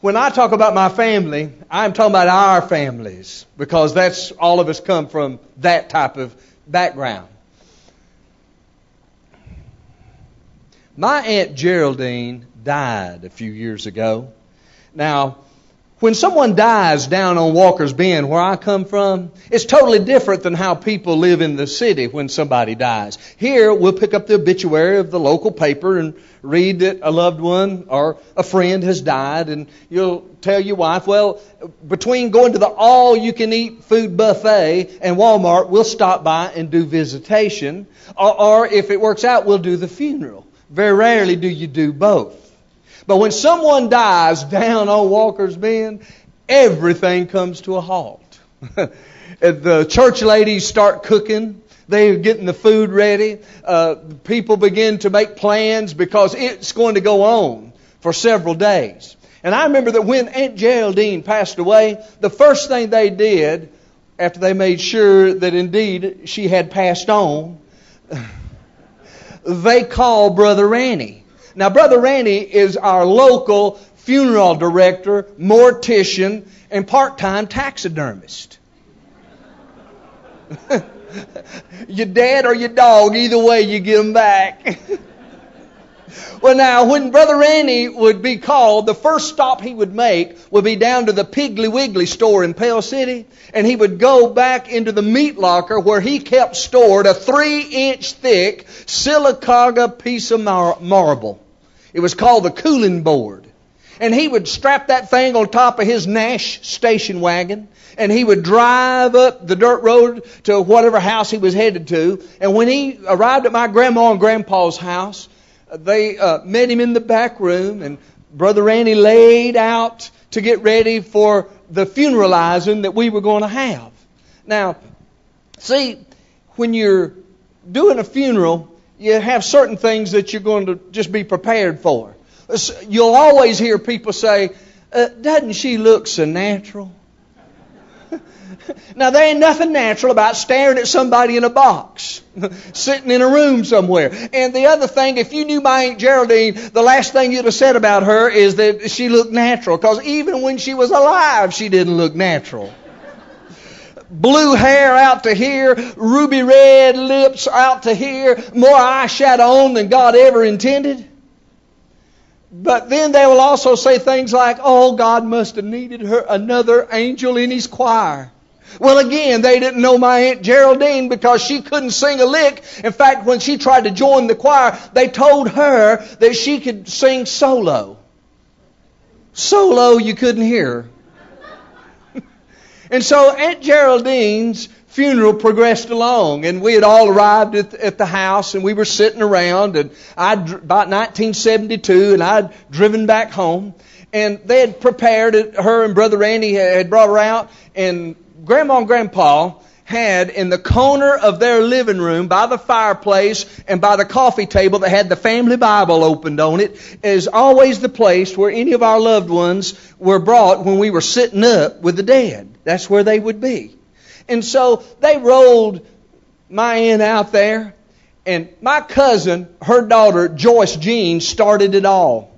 When I talk about my family, I'm talking about our families, because that's all of us come from that type of background. My Aunt Geraldine died a few years ago. Now, when someone dies down on Walker's Bend, where I come from, it's totally different than how people live in the city when somebody dies. Here, we'll pick up the obituary of the local paper and read that a loved one or a friend has died, and you'll tell your wife, well, between going to the all-you-can-eat food buffet and Walmart, we'll stop by and do visitation, or if it works out, we'll do the funeral. Very rarely do you do both. But when someone dies down on Walker's Bend, everything comes to a halt. The church ladies start cooking. They're getting the food ready. People begin to make plans because it's going to go on for several days. And I remember that when Aunt Geraldine passed away, the first thing they did, after they made sure that indeed she had passed on, they called Brother Ranny. Now, Brother Randy is our local funeral director, mortician, and part-time taxidermist. Your dad or your dog, either way you get them back. Well, now, when Brother Randy would be called, the first stop he would make would be down to the Piggly Wiggly store in Pell City, and he would go back into the meat locker where he kept stored a 3-inch thick silicaga piece of marble. It was called the cooling board. And he would strap that thing on top of his Nash station wagon, and he would drive up the dirt road to whatever house he was headed to. And when he arrived at my grandma and grandpa's house, they met him in the back room, and Brother Randy laid out to get ready for the funeralizing that we were going to have. Now, see, when you're doing a funeral, you have certain things that you're going to just be prepared for. You'll always hear people say, doesn't she look so natural? Now, there ain't nothing natural about staring at somebody in a box, sitting in a room somewhere. And the other thing, if you knew my Aunt Geraldine, the last thing you'd have said about her is that she looked natural. Because even when she was alive, she didn't look natural. Blue hair out to here, ruby red lips out to here, more eyeshadow on than God ever intended. But then they will also say things like, oh, God must have needed her another angel in His choir. Well, again, they didn't know my Aunt Geraldine because she couldn't sing a lick. In fact, when she tried to join the choir, they told her that she could sing solo. Solo, you couldn't hear her. And so Aunt Geraldine's funeral progressed along, and we had all arrived at the house, and we were sitting around, and about 1972, and I'd driven back home, and they had prepared it. Her and Brother Randy had brought her out, and Grandma and Grandpa had in the corner of their living room by the fireplace and by the coffee table that had the family Bible opened on it is always the place where any of our loved ones were brought when we were sitting up with the dead. That's where they would be. And so they rolled my aunt out there, and my cousin, her daughter, Joyce Jean, started it all.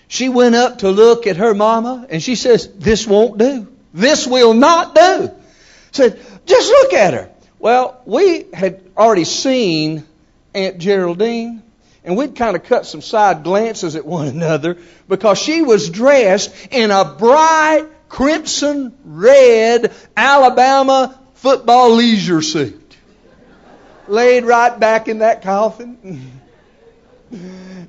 She went up to look at her mama, and she says, this won't do. This will not do. Said, just look at her. Well, we had already seen Aunt Geraldine, and we'd kind of cut some side glances at one another because she was dressed in a bright crimson red Alabama football leisure suit. Laid right back in that coffin.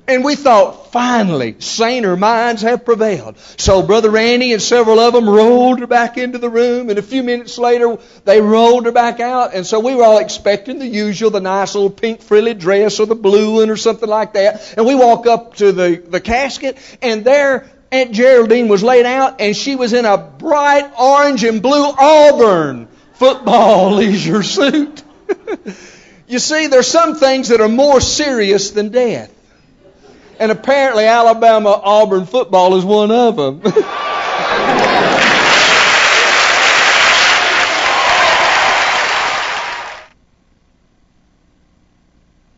And we thought, finally, saner minds have prevailed. So Brother Randy and several of them rolled her back into the room, and a few minutes later, they rolled her back out. And so we were all expecting the usual, the nice little pink frilly dress or the blue one or something like that. And we walk up to the casket, and there Aunt Geraldine was laid out, and she was in a bright orange and blue Auburn football leisure suit. You see, there's some things that are more serious than death. And apparently Alabama Auburn football is one of them.